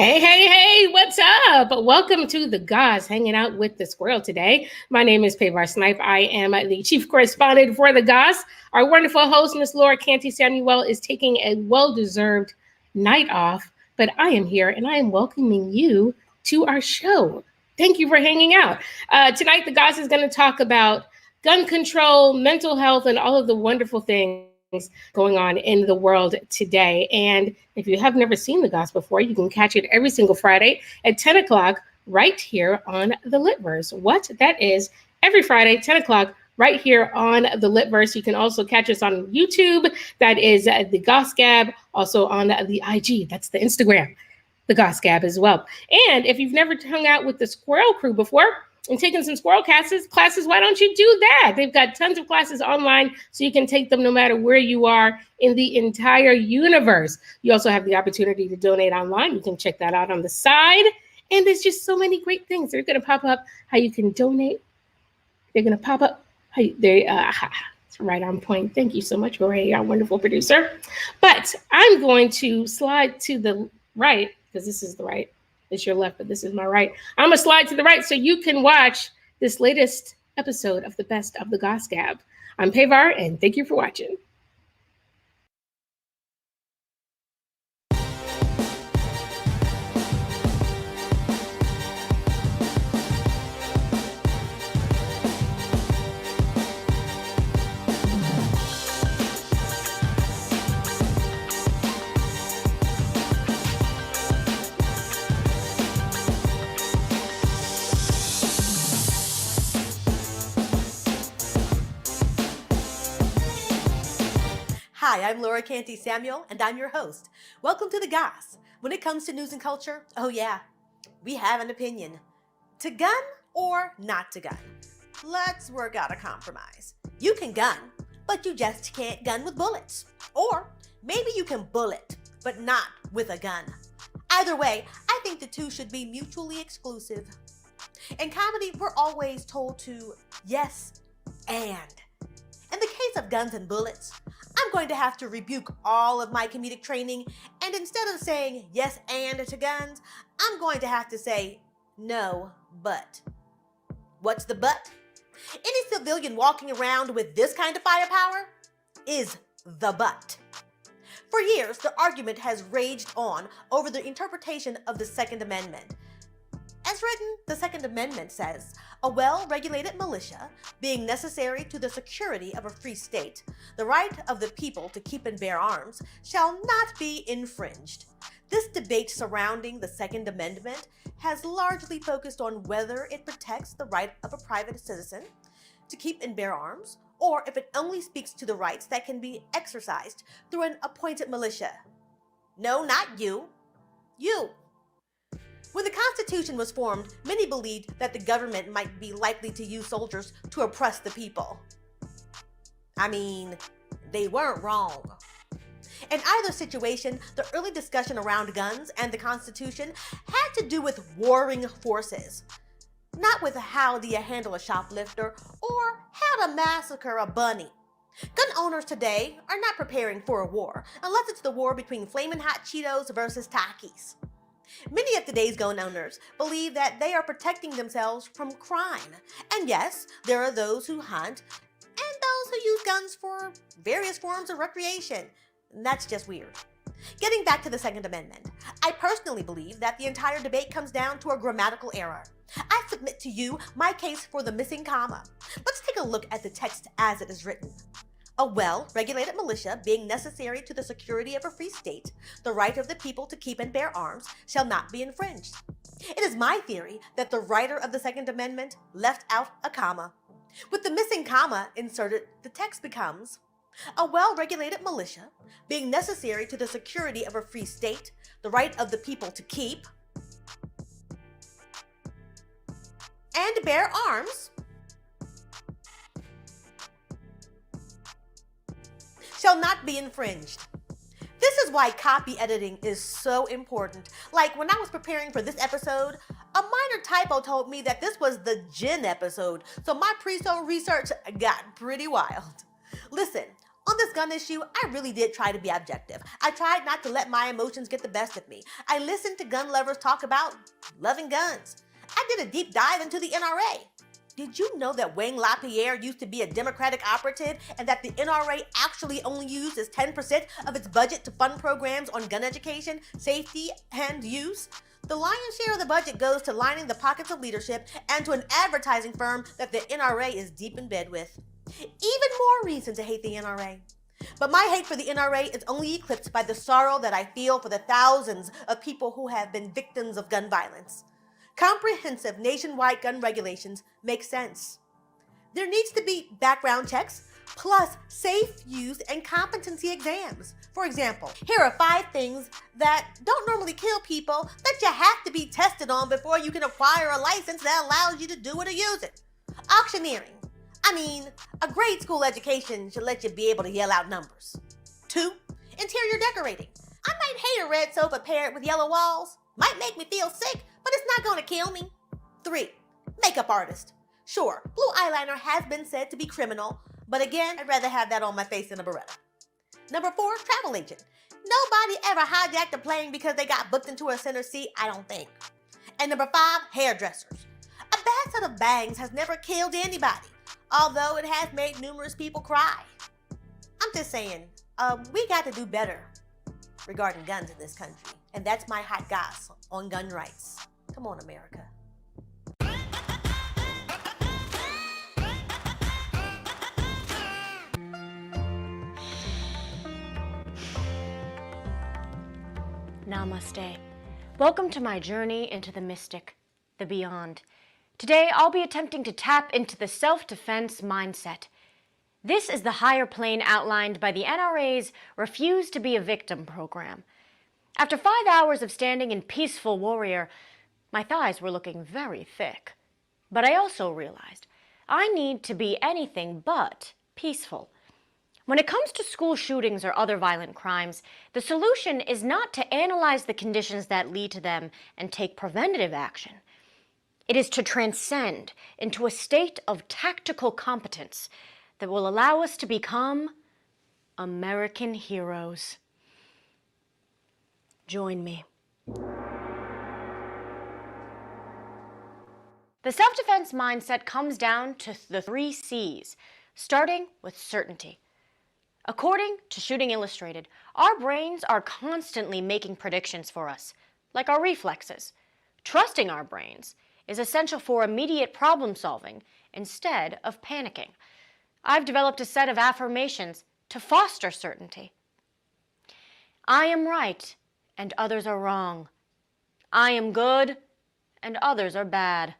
Hey, what's up? Welcome to the Goss, hanging out with the squirrel today. My name is Pavar Snipe. I am the chief correspondent for the Goss. Our wonderful host, Miss Laura Canty Samuel, is taking a well-deserved night off, but I am here and I am welcoming you to our show. Thank you for hanging out. Tonight, the Goss is going to talk about gun control, mental health, and all of the wonderful things going on in the world today. And if you have never seen the Goss before, you can catch it every single Friday at 10 o'clock right here on the Litverse. What that is, every Friday, 10 o'clock right here on the Litverse. You can also catch us on YouTube. That is the Goss Gab. Also on the IG. That's the Instagram, the Goss Gab as well. And if you've never hung out with the Squirrel Crew before, and taking some squirrel classes, why don't you do that? They've got tons of classes online, so you can take them no matter where you are in the entire universe. You also have the opportunity to donate online. You can check that out on the side. And there's just so many great things. They're going to pop up how you can donate. They're going to pop up. It's right on point. Thank you so much, Jorge, our wonderful producer. But I'm going to slide to the right, because this is the right. It's your left, but this is my right. I'm going to slide to the right so you can watch this latest episode of the Best of the Goss Gab. I'm Pavar, and thank you for watching. Hi, I'm Laura Canty Samuel, and I'm your host. Welcome to the Goss. When it comes to news and culture, oh yeah, we have an opinion. To gun or not to gun? Let's work out a compromise. You can gun, but you just can't gun with bullets. Or maybe you can bullet, but not with a gun. Either way, I think the two should be mutually exclusive. In comedy, we're always told to yes and. In the case of guns and bullets, I'm going to have to rebuke all of my comedic training, and instead of saying yes and to guns, I'm going to have to say no, but. What's the but? Any civilian walking around with this kind of firepower is the but. For years, the argument has raged on over the interpretation of the Second Amendment. As written, the Second Amendment says, a well-regulated militia, being necessary to the security of a free state, the right of the people to keep and bear arms, shall not be infringed. This debate surrounding the Second Amendment has largely focused on whether it protects the right of a private citizen to keep and bear arms, or if it only speaks to the rights that can be exercised through an appointed militia. No, not you. You. When the Constitution was formed, many believed that the government might be likely to use soldiers to oppress the people. I mean, they weren't wrong. In either situation, the early discussion around guns and the Constitution had to do with warring forces, not with how do you handle a shoplifter or how to massacre a bunny. Gun owners today are not preparing for a war, unless it's the war between Flamin' Hot Cheetos versus Takis. Many of today's gun owners believe that they are protecting themselves from crime. And yes, there are those who hunt and those who use guns for various forms of recreation. That's just weird. Getting back to the Second Amendment, I personally believe that the entire debate comes down to a grammatical error. I submit to you my case for the missing comma. Let's take a look at the text as it is written. A well-regulated militia, being necessary to the security of a free state, the right of the people to keep and bear arms, shall not be infringed. It is my theory that the writer of the Second Amendment left out a comma. With the missing comma inserted, the text becomes, a well-regulated militia, being necessary to the security of a free state, the right of the people to keep and bear arms, shall not be infringed. This is why copy editing is so important. Like when I was preparing for this episode, a minor typo told me that this was the gin episode, so my pre-show research got pretty wild. Listen, on this gun issue, I really did try to be objective. I tried not to let my emotions get the best of me. I listened to gun lovers talk about loving guns. I did a deep dive into the NRA. Did you know that Wayne LaPierre used to be a Democratic operative and that the NRA actually only uses 10% of its budget to fund programs on gun education, safety, and use? The lion's share of the budget goes to lining the pockets of leadership and to an advertising firm that the NRA is deep in bed with. Even more reason to hate the NRA. But my hate for the NRA is only eclipsed by the sorrow that I feel for the thousands of people who have been victims of gun violence. Comprehensive nationwide gun regulations make sense. There needs to be background checks, plus safe use and competency exams. For example, here are 5 things that don't normally kill people that you have to be tested on before you can acquire a license that allows you to do it or use it. Auctioneering. I mean, a grade school education should let you be able to yell out numbers. 2, interior decorating. I might hate a red sofa paired with yellow walls. Might make me feel sick, but it's not gonna kill me. 3, makeup artist. Sure, blue eyeliner has been said to be criminal, but again, I'd rather have that on my face than a Beretta. Number 4, travel agent. Nobody ever hijacked a plane because they got booked into a center seat, I don't think. And number 5, hairdressers. A bad set of bangs has never killed anybody, although it has made numerous people cry. I'm just saying, we got to do better regarding guns in this country. And that's my hot goss on gun rights. Come on, America. Namaste. Welcome to my journey into the mystic, the beyond. Today, I'll be attempting to tap into the self-defense mindset. This is the higher plane outlined by the NRA's Refuse to be a Victim program. After 5 hours of standing in peaceful warrior, my thighs were looking very thick. But I also realized I need to be anything but peaceful. When it comes to school shootings or other violent crimes, the solution is not to analyze the conditions that lead to them and take preventative action. It is to transcend into a state of tactical competence that will allow us to become American heroes. Join me. The self-defense mindset comes down to the 3 C's, starting with certainty. According to Shooting Illustrated, our brains are constantly making predictions for us, like our reflexes. Trusting our brains is essential for immediate problem solving instead of panicking. I've developed a set of affirmations to foster certainty. I am right and others are wrong. I am good and others are bad.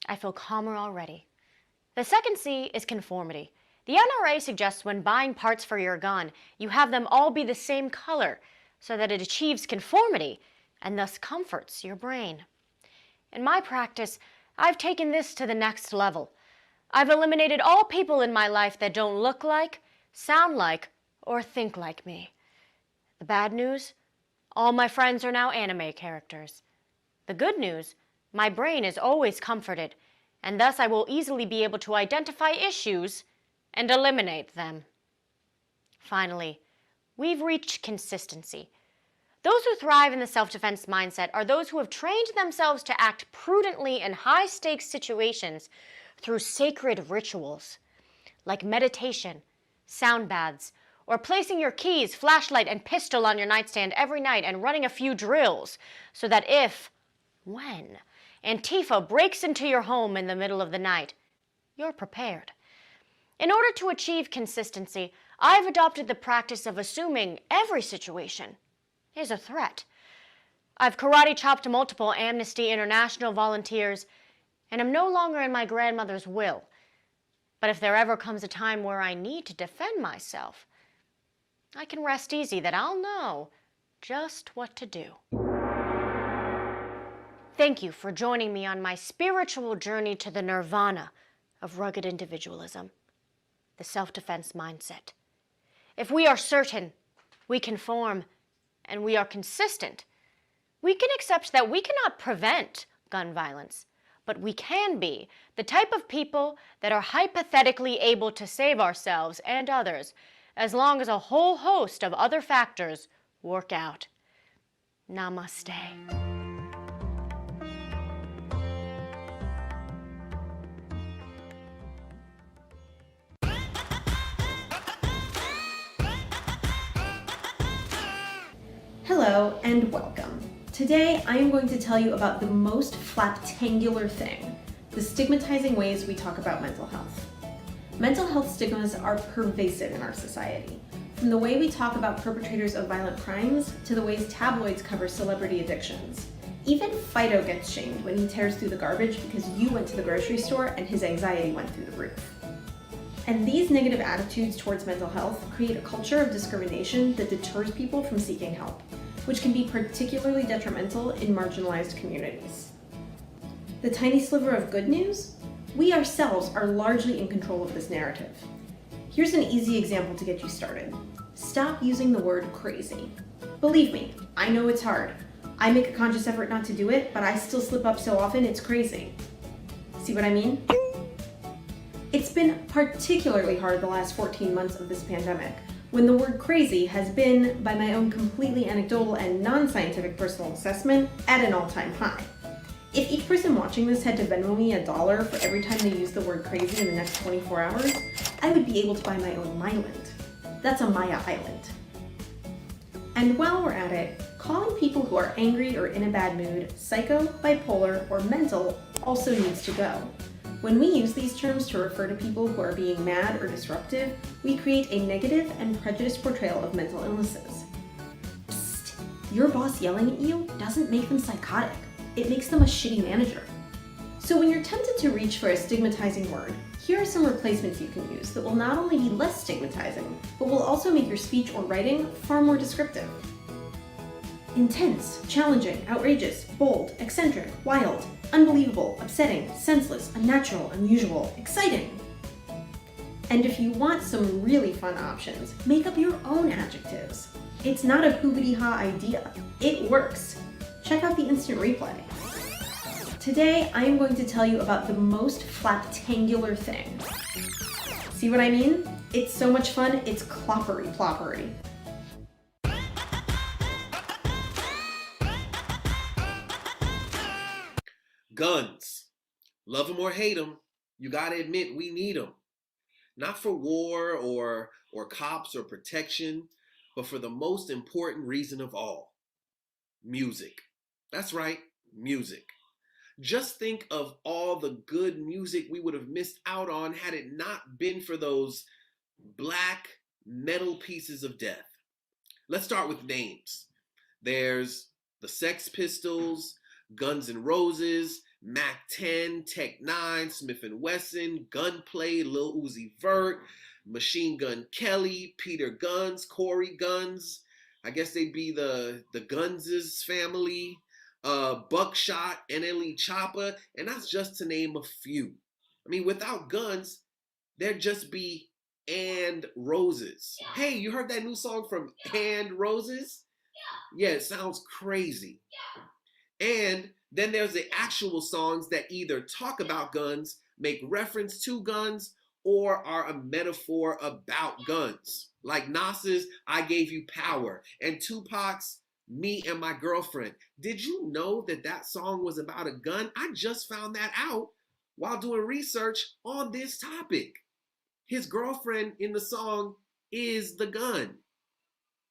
I feel calmer already. The second C is conformity. The NRA suggests when buying parts for your gun, you have them all be the same color so that it achieves conformity and thus comforts your brain. In my practice, I've taken this to the next level. I've eliminated all people in my life that don't look like, sound like, or think like me. The bad news? All my friends are now anime characters. The good news? My brain is always comforted, and thus I will easily be able to identify issues and eliminate them. Finally, we've reached consistency. Those who thrive in the self-defense mindset are those who have trained themselves to act prudently in high-stakes situations through sacred rituals, like meditation, sound baths, or placing your keys, flashlight, and pistol on your nightstand every night and running a few drills so that when Antifa breaks into your home in the middle of the night, you're prepared. In order to achieve consistency, I've adopted the practice of assuming every situation is a threat. I've karate chopped multiple Amnesty International volunteers, and am no longer in my grandmother's will. But if there ever comes a time where I need to defend myself, I can rest easy that I'll know just what to do. Thank you for joining me on my spiritual journey to the nirvana of rugged individualism, the self-defense mindset. If we are certain, we conform, and we are consistent, we can accept that we cannot prevent gun violence, but we can be the type of people that are hypothetically able to save ourselves and others as long as a whole host of other factors work out. Namaste. Hello and welcome. Today I am going to tell you about the most flaptangular thing, the stigmatizing ways we talk about mental health. Mental health stigmas are pervasive in our society, from the way we talk about perpetrators of violent crimes to the ways tabloids cover celebrity addictions. Even Fido gets shamed when he tears through the garbage because you went to the grocery store and his anxiety went through the roof. And these negative attitudes towards mental health create a culture of discrimination that deters people from seeking help, which can be particularly detrimental in marginalized communities. The tiny sliver of good news? We ourselves are largely in control of this narrative. Here's an easy example to get you started. Stop using the word crazy. Believe me, I know it's hard. I make a conscious effort not to do it, but I still slip up so often it's crazy. See what I mean? It's been particularly hard the last 14 months of this pandemic, when the word crazy has been, by my own completely anecdotal and non-scientific personal assessment, at an all-time high. If each person watching this had to Venmo me $1 for every time they use the word crazy in the next 24 hours, I would be able to buy my own Myland. That's a Maya island. And while we're at it, calling people who are angry or in a bad mood psycho, bipolar, or mental also needs to go. When we use these terms to refer to people who are being mad or disruptive, we create a negative and prejudiced portrayal of mental illnesses. Psst, your boss yelling at you doesn't make them psychotic. It makes them a shitty manager. So when you're tempted to reach for a stigmatizing word, here are some replacements you can use that will not only be less stigmatizing, but will also make your speech or writing far more descriptive. Intense, challenging, outrageous, bold, eccentric, wild, unbelievable, upsetting, senseless, unnatural, unusual, exciting. And if you want some really fun options, make up your own adjectives. It's not a hoobity-ha idea. It works. Check out the instant replay. Today, I am going to tell you about the most flaptangular thing. See what I mean? It's so much fun, it's cloppery-ploppery. Guns. Love them or hate them, you gotta admit we need them. Not for war or cops or protection, but for the most important reason of all. Music. That's right, music. Just think of all the good music we would have missed out on had it not been for those black metal pieces of death. Let's start with names. There's the Sex Pistols, Guns N' Roses, Mac 10, Tech 9, Smith & Wesson, Gunplay, Lil Uzi Vert, Machine Gun Kelly, Peter Guns, Corey Guns. I guess they'd be the Gunses family, Buckshot, NLE Choppa, and that's just to name a few. I mean, without guns, there'd just be And Roses. Hey, you heard that new song from And Roses? Yeah, it sounds crazy. And then there's the actual songs that either talk about guns, make reference to guns, or are a metaphor about guns. Like Nas's I Gave You Power and Tupac's Me and My Girlfriend. Did you know that that song was about a gun? I just found that out while doing research on this topic. His girlfriend in the song is the gun.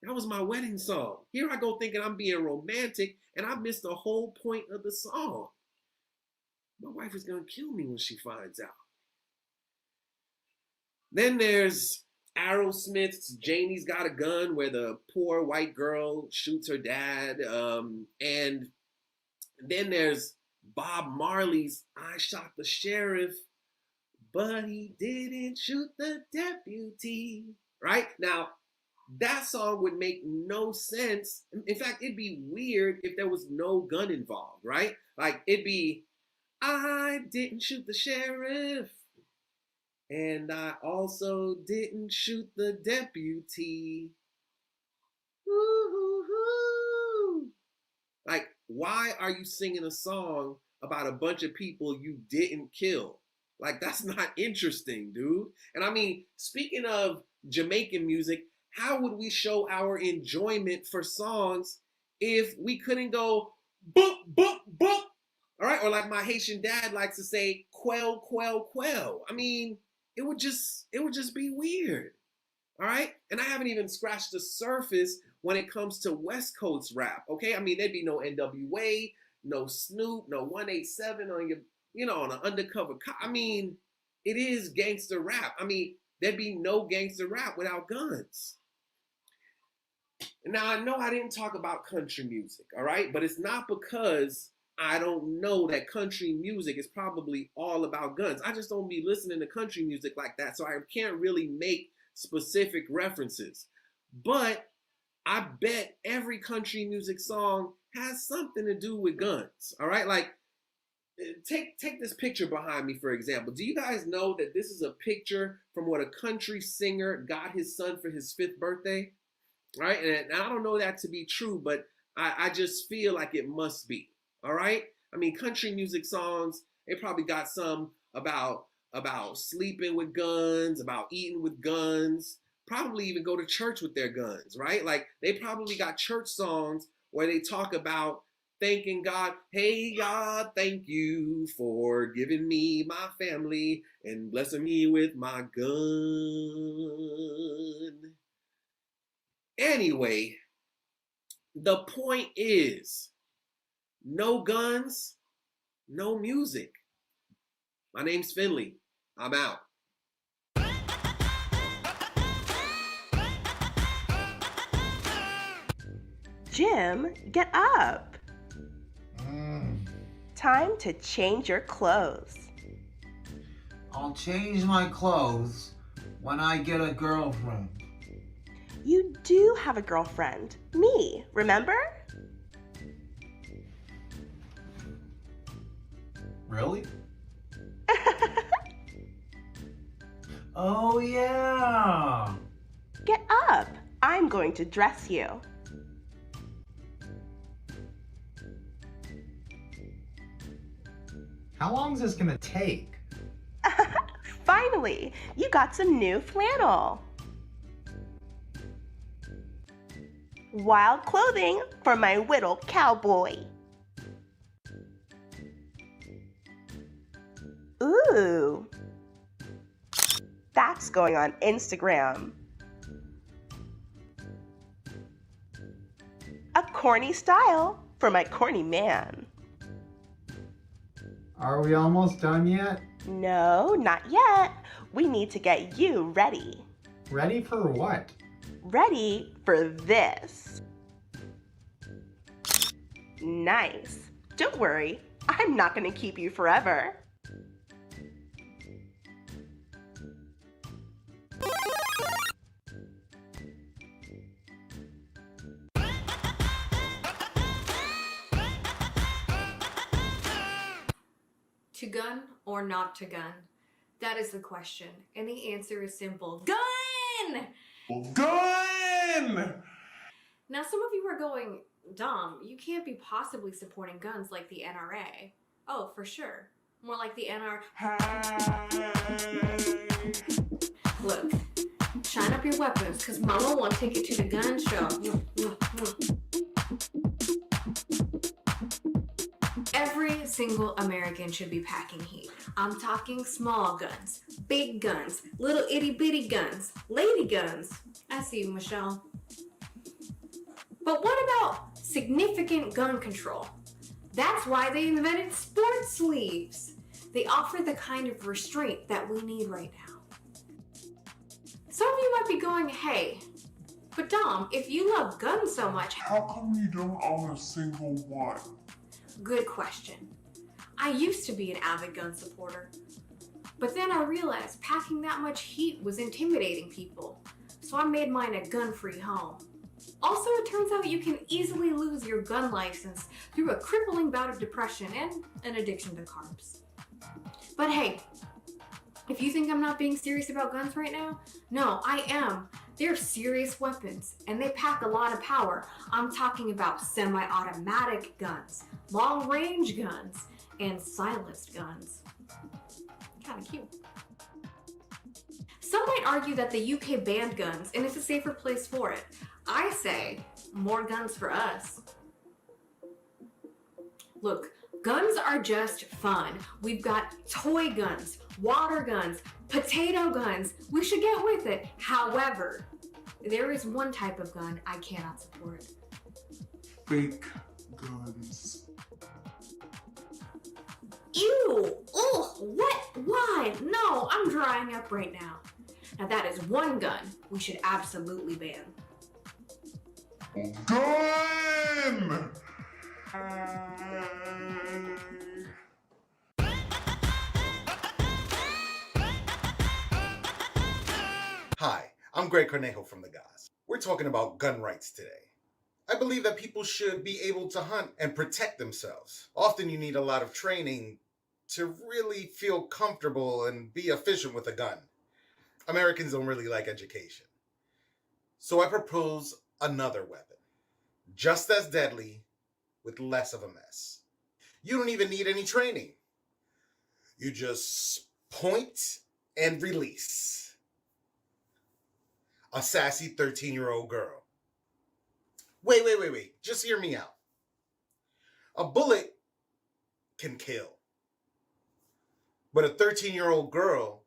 That was my wedding song. Here I go thinking I'm being romantic, and I missed the whole point of the song. My wife is gonna kill me when she finds out. Then there's Aerosmith's Janie's Got a Gun, where the poor white girl shoots her dad. And then there's Bob Marley's I Shot the Sheriff, but he didn't shoot the deputy. Right? Now, that song would make no sense. In fact, it'd be weird if there was no gun involved, right? Like, it'd be, I didn't shoot the sheriff, and I also didn't shoot the deputy. Woo-hoo-hoo. Like, why are you singing a song about a bunch of people you didn't kill? Like, that's not interesting, dude. And I mean, speaking of Jamaican music, how would we show our enjoyment for songs if we couldn't go boop, boop, boop? All right, or like my Haitian dad likes to say, quell, quell, quell. I mean, it would just be weird. All right, and I haven't even scratched the surface when it comes to West Coast rap. Okay, I mean, there'd be no NWA, no Snoop, no 187 on your, on an undercover cop. I mean, it is gangster rap. I mean, there'd be no gangster rap without guns. Now, I know I didn't talk about country music, all right? But it's not because I don't know that country music is probably all about guns. I just don't be listening to country music like that, so I can't really make specific references. But I bet every country music song has something to do with guns, all right? Like, take this picture behind me, for example. Do you guys know that this is a picture from what a country singer got his son for his 5th birthday? Right? And I don't know that to be true, but I just feel like it must be. All right? I mean, country music songs, they probably got some about sleeping with guns, about eating with guns, probably even go to church with their guns, right? Like, they probably got church songs where they talk about thanking God. Hey, God, thank you for giving me my family and blessing me with my gun. Anyway, the point is, no guns, no music. My name's Finley. I'm out. Jim, get up. Time to change your clothes. I'll change my clothes when I get a girlfriend. You do have a girlfriend. Me, remember? Really? Oh, yeah. Get up. I'm going to dress you. How long is this gonna take? Finally, you got some new flannel. Wild clothing for my little cowboy. Ooh. That's going on Instagram. A corny style for my corny man. Are we almost done yet? No, not yet. We need to get you ready. Ready for what? Ready for this. Nice. Don't worry, I'm not going to keep you forever. To gun or not to gun? That is the question. And the answer is simple. Gun! Gun! Now some of you are going, Dom, you can't be possibly supporting guns like the NRA. Oh, for sure. More like the Look, shine up your weapons, because mama won't take it to the gun show. Every single American should be packing heat. I'm talking small guns, big guns, little itty bitty guns, lady guns. I see you, Michelle. But what about significant gun control? That's why they invented sports sleeves. They offer the kind of restraint that we need right now. Some of you might be going, hey, but Dom, if you love guns so much, How come you don't own a single one? good question. I used to be an avid gun supporter, but then I realized packing that much heat was intimidating people, so I made mine a gun-free home. Also, it turns out you can easily lose your gun license through a crippling bout of depression and an addiction to carbs. But hey, if you think I'm not being serious about guns right now, no, I am. They're serious weapons, and they pack a lot of power. I'm talking about semi-automatic guns, long-range guns, and silenced guns. Kinda cute. Some might argue that the UK banned guns, and it's a safer place for it. I say, more guns for us. Look, guns are just fun. We've got toy guns, water guns, potato guns. We should get with it. However, there is one type of gun I cannot support. Fake guns. Ew! Ugh! What? Why? No, I'm drying up right now. Now that is one gun we should absolutely ban. Gun! Hi, I'm Greg Cornejo from the Goss. We're talking about gun rights today. I believe that people should be able to hunt and protect themselves. Often you need a lot of training to really feel comfortable and be efficient with a gun. Americans don't really like education. So I propose another weapon, just as deadly, with less of a mess. You don't even need any training. You just point and release. A sassy 13-year-old girl. Wait. Just hear me out. A bullet can kill. But a 13-year-old girl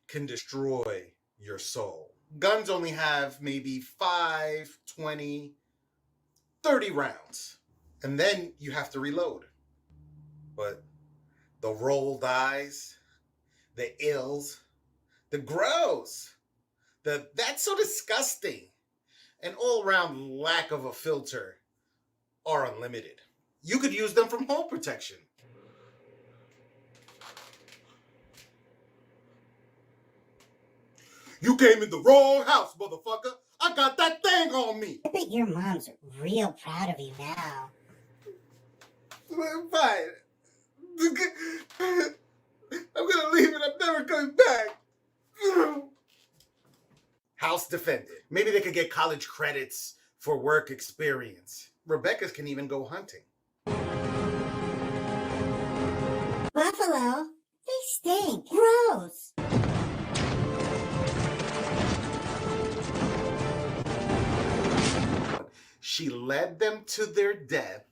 can destroy your soul. Guns only have maybe 5, 20, 30 rounds. And then you have to reload. But the rolled eyes, the ills, the gross, that's so disgusting, and all-around lack of a filter are unlimited. You could use them from home protection. You came in the wrong house, motherfucker. I got that thing on me. I bet your mom's real proud of you now. Fine. I'm gonna leave and I'm never coming back. House defended. Maybe they could get college credits for work experience. Rebecca's can even go hunting. Buffalo? They stink. Gross. She led them to their death,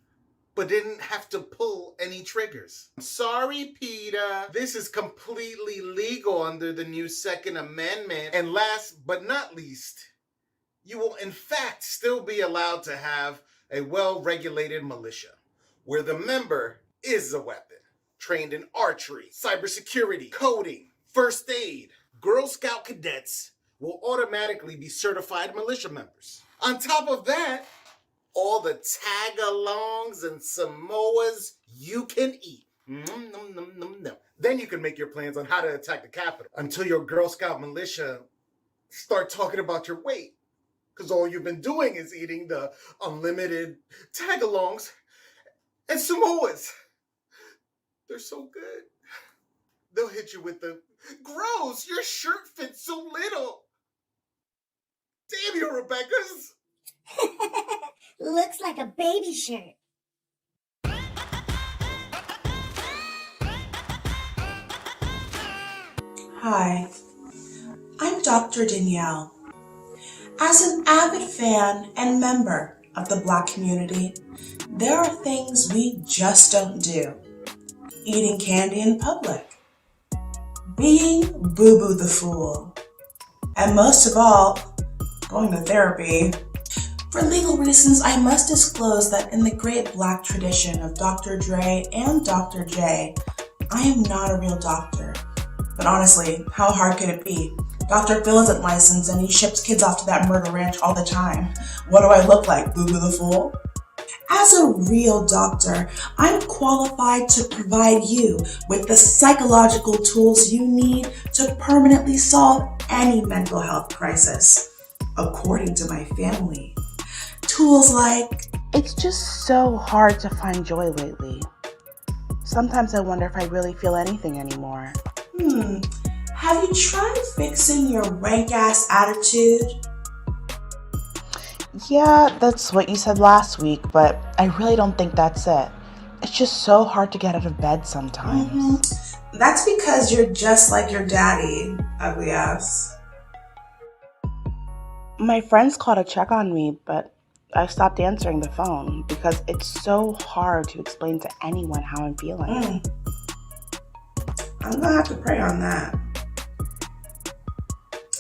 but didn't have to pull any triggers. Sorry, Peter. This is completely legal under the new Second Amendment. And last but not least, you will in fact still be allowed to have a well-regulated militia, where the member is a weapon, trained in archery, cybersecurity, coding, first aid. Girl Scout cadets will automatically be certified militia members. On top of that, all the tag-alongs and Samoas you can eat. Then you can make your plans on how to attack the Capitol until your Girl Scout militia start talking about your weight. Because all you've been doing is eating the unlimited tag-alongs and Samoas. They're so good. They'll hit you with the, gross, your shirt fits so little. Damn you, Rebecca's. Looks like a baby shirt. Hi, I'm Dr. Danielle. As an avid fan and member of the Black community, there are things we just don't do. Eating candy in public, being Boo-Boo the Fool, and most of all, going to therapy. For legal reasons, I must disclose that in the great Black tradition of Dr. Dre and Dr. J, I am not a real doctor. But honestly, how hard could it be? Dr. Phil isn't licensed and he ships kids off to that murder ranch all the time. What do I look like, Boo-Boo the Fool? As a real doctor, I'm qualified to provide you with the psychological tools you need to permanently solve any mental health crisis, according to my family. Tools like, it's just so hard to find joy lately. Sometimes I wonder if I really feel anything anymore. Have you tried fixing your rank-ass attitude? Yeah, that's what you said last week, but I really don't think that's it. It's just so hard to get out of bed sometimes. That's because you're just like your daddy, ugly ass. My friends called to check on me, but I stopped answering the phone because it's so hard to explain to anyone how I'm feeling. I'm gonna have to pray on that.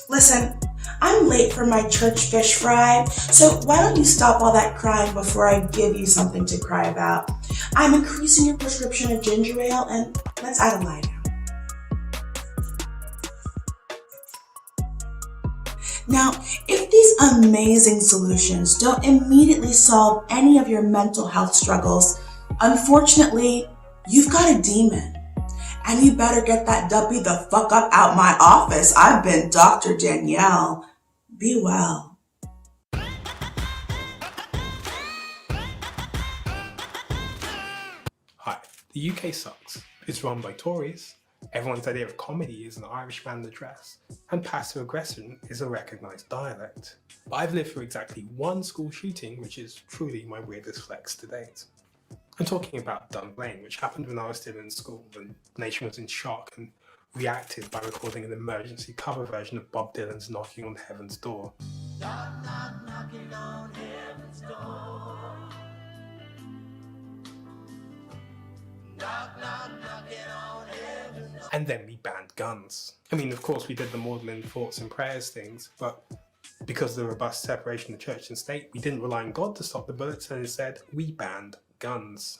Listen, I'm late for my church fish fry, so why don't you stop all that crying before I give you something to cry about? I'm increasing your prescription of ginger ale, and let's add a lie down. Now, if these amazing solutions don't immediately solve any of your mental health struggles, unfortunately, you've got a demon. And you better get that duppy the fuck up out my office. I've been Dr. Danielle. Be well. Hi, the UK sucks. It's run by Tories. Everyone's idea of comedy is an Irish man in a dress. And passive aggression is a recognised dialect. But I've lived through exactly one school shooting, which is truly my weirdest flex to date. I'm talking about Dunblane, which happened when I was still in school and the nation was in shock and reacted by recording an emergency cover version of Bob Dylan's Knocking on Heaven's Door. Knock, knock, knocking on heaven's door. Knock, knock, knocking on heaven's door. And then we banned guns. I mean, of course we did the maudlin thoughts and prayers things, but because of the robust separation of church and state, we didn't rely on God to stop the bullets and instead we banned guns.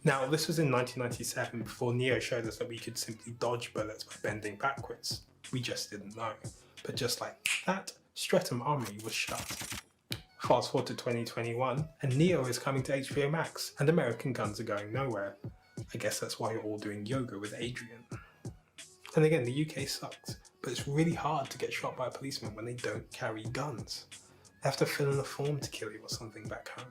Now, this was in 1997, before Neo showed us that we could simply dodge bullets by bending backwards. We just didn't know. But just like that, Streatham Armory was shut. Fast forward to 2021, and Neo is coming to HBO Max, and American guns are going nowhere. I guess that's why you're all doing yoga with Adrian. And again, the UK sucks, but it's really hard to get shot by a policeman when they don't carry guns. They have to fill in a form to kill you or something back home.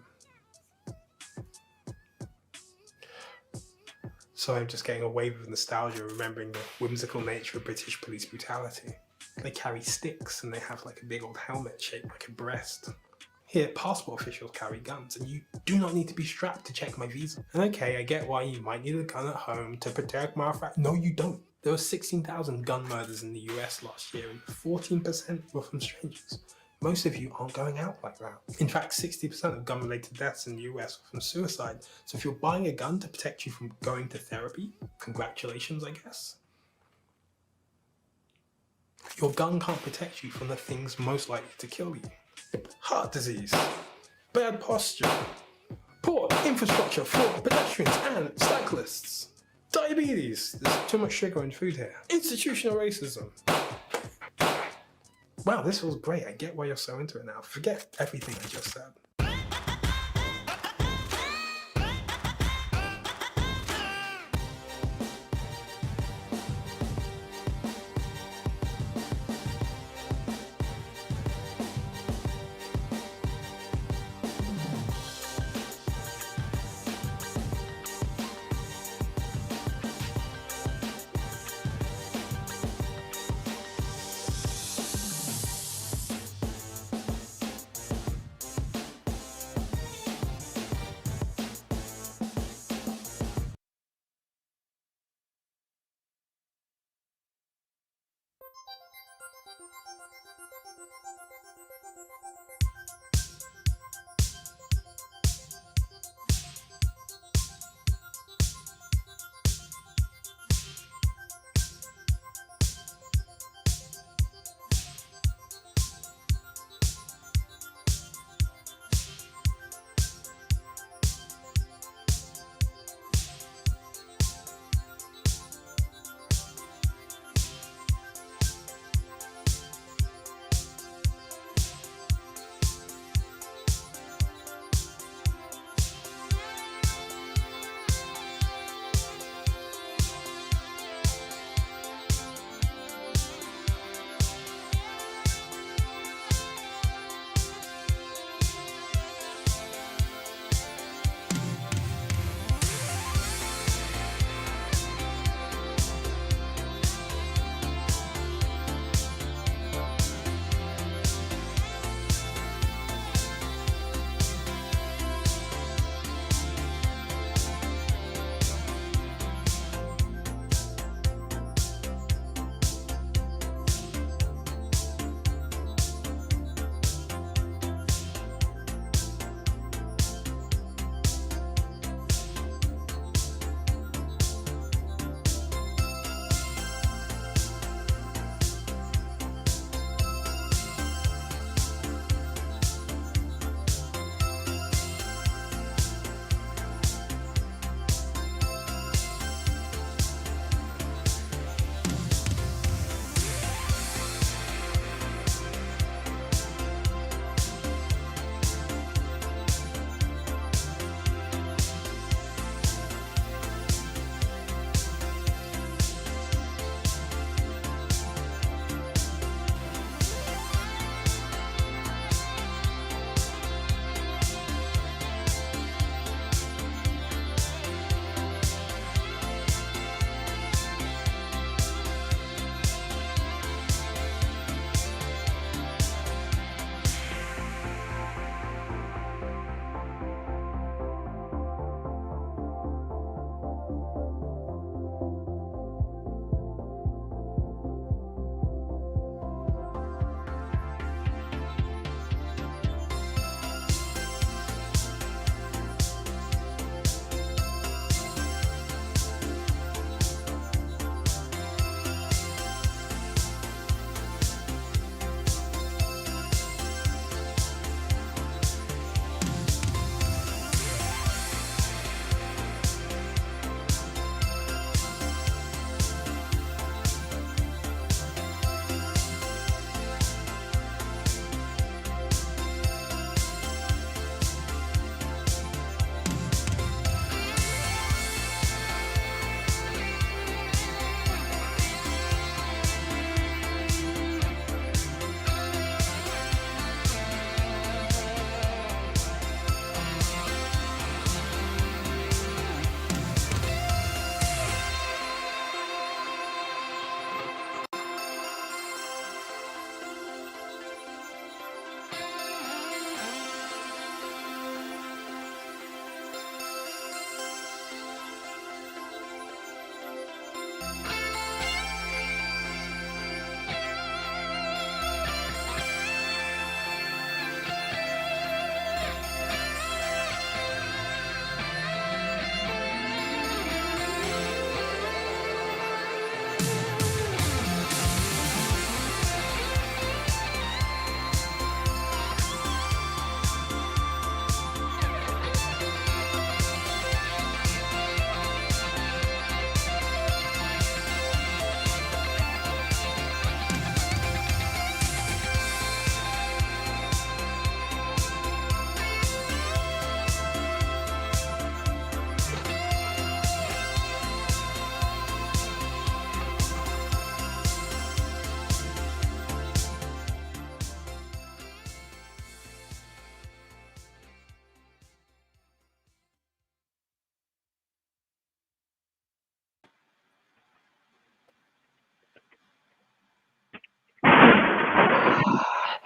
So I'm just getting a wave of nostalgia remembering the whimsical nature of British police brutality. They carry sticks and they have like a big old helmet shaped like a breast. Here, passport officials carry guns, and you do not need to be strapped to check my visa. And okay, I get why you might need a gun at home to protect my No, you don't. There were 16,000 gun murders in the US last year, and 14% were from strangers. Most of you aren't going out like that. In fact, 60% of gun-related deaths in the US were from suicide. So if you're buying a gun to protect you from going to therapy, congratulations, I guess. Your gun can't protect you from the things most likely to kill you. Heart disease, bad posture, poor infrastructure for pedestrians and cyclists, diabetes, there's too much sugar in food here, institutional racism. Wow, this was great. I get why you're so into it now. Forget everything I just said.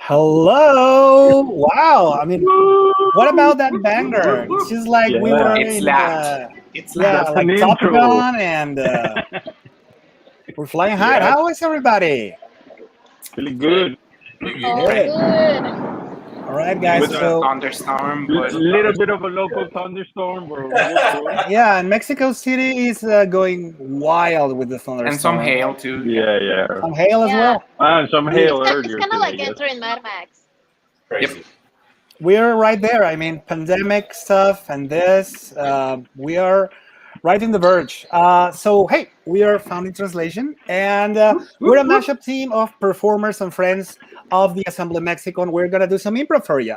Hello! Wow! I mean, what about that banger? It's just like we Yeah. were It in, slapped. It slapped. yeah, That's like an Top intro. Gun, and we're flying high. Yeah. How is everybody? Really good. Good. All right, guys. With a So thunderstorm, but little bit of a local thunderstorm, bro. yeah, and Mexico City is going wild with the thunderstorm. And some hail too. Yeah. Some hail as well. And some hail It's earlier kind of like today. entering Mad Max. Yep. We're right there. I mean, pandemic stuff and this. We are right in the verge. So, hey, we are Founding Translation, and we're a mashup team of performers and friends of the Assembly Mexico, and we're going to do some improv for you.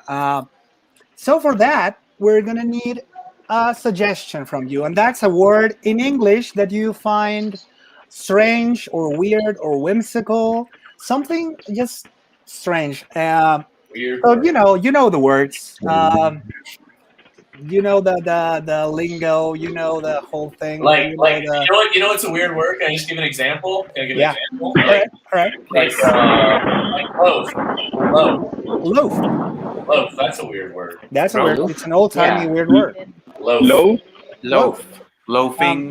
So for that, we're going to need a suggestion from you, and that's a word in English that you find strange or weird or whimsical, something just strange. Weird. So you know the words. You know the lingo. You know the whole thing. Like, you like know you know what's a weird word? Can I just give an example? Can I give Yeah. an example? All right. Like loaf. Loaf. That's a weird word. That's a weird. It's an old-timey weird word. Loaf. Loafing.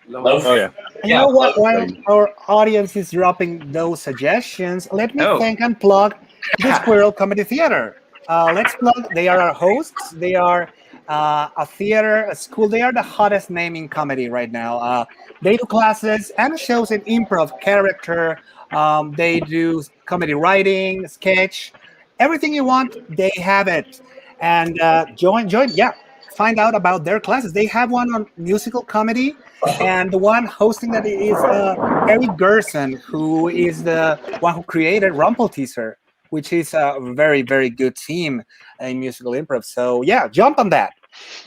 Loaf. Oh yeah. And you know what? While our audience is dropping those suggestions, let me thank and plug the Squirrel Comedy Theater. Let's plug. They are our hosts. They are a theater, a school. They are the hottest name in comedy right now. They do classes and shows in improv, character. They do comedy writing, sketch, everything you want. They have it. And join. Yeah, find out about their classes. They have one on musical comedy, and the one hosting that is Eric Gerson, who is the one who created Rumpelteazer, which is a very, very good team in musical improv. So yeah, jump on that.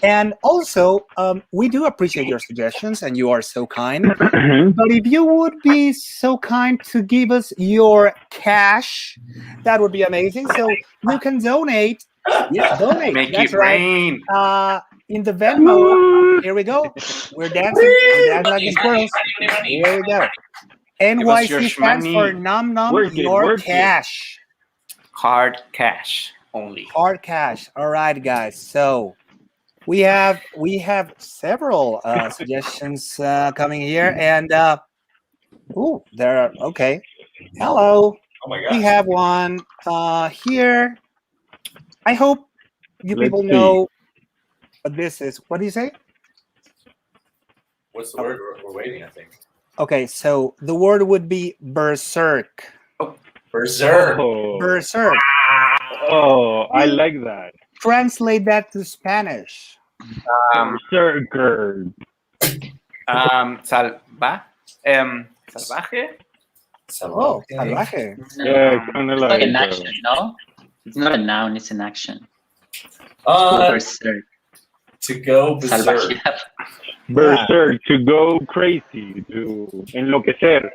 And also, we do appreciate your suggestions, and you are so kind. But if you would be so kind to give us your cash, that would be amazing. So you can donate. Yeah, donate. Make That's it right. rain. In the Venmo. Here we go. We're dancing. We're dancing like the squirrels. Here we go. NYC stands for Num Num Your Cash. Hard cash only. Hard cash. All right, guys. So we have several suggestions coming here, and there are okay. Hello. Oh my God. We have one here. I hope you Let's people see. know what this is. What do you say? What's the word? We're waiting, I think. Okay, so the word would be berserk. Berserk. Berserk. Oh, I like that. Translate that to Spanish. Berserker. Salvaje. Oh, salvaje. Yeah, kind of It's like an like. action, no? It's not a noun, it's an action. To go berserk. Salvaje. Berserk, to go crazy, to enloquecer.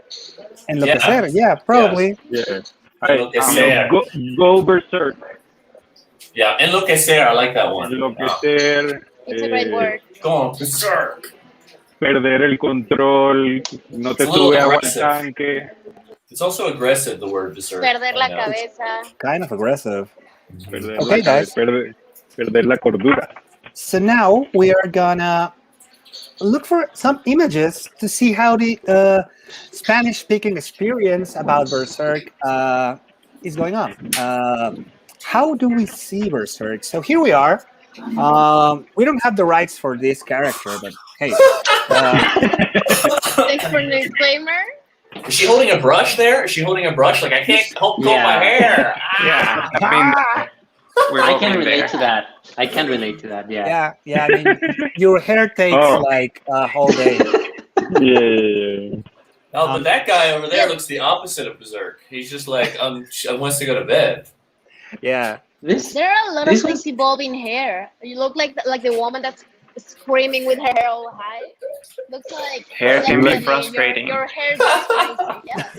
Enloquecer, yeah, probably. Yeah. Enloquecer. Go berserk. Yeah, enloquecer. I like that one. Enloquecer. It's a great word. Go on, berserk. Perder el control, no te It's a little sube agua al aggressive. tanque. It's also aggressive, the word berserk. Perder la I know. cabeza. Kind of aggressive. Perder Okay, la guys. perder la cordura. So now we are gonna look for some images to see how the Spanish-speaking experience about Berserk is going on. How do we see Berserk? So here we are. We don't have the rights for this character, but hey. Thanks for the disclaimer. Is she holding a brush there? Is she holding a brush? Like, I can't help comb my hair. Yeah, I can relate to that. I can relate to that, yeah. Yeah. I mean, your hair takes like a whole day. Yeah. No, but that guy over there looks the opposite of berserk. He's just like, wants to go to bed. Yeah. There are a lot of things involved in hair. You look like the woman that's screaming with her hair all high. Looks like Hair can be literally frustrating. Your hair goes crazy. Yeah.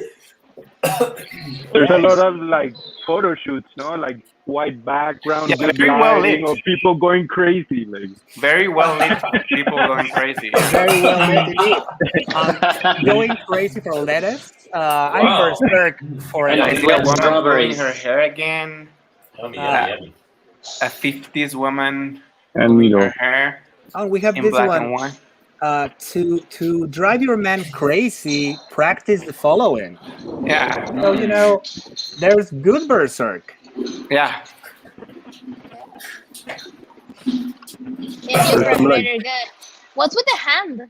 There's a lot of like photo shoots, no? Like white background, Yeah, good very well lighting, lit. or people going crazy. Like Very well lit. People going crazy. Very well lit indeed. Going crazy for lettuce. I'm berserk for And it. I see a woman doing her hair again. Yummy, Ah. yummy. A 50s woman And doing Milo. her hair Oh, we have in this black one. and white. To drive your man crazy, practice the following. Yeah. So there's good berserk. Yeah. Yes, you're I'm like- very good. What's with the hand?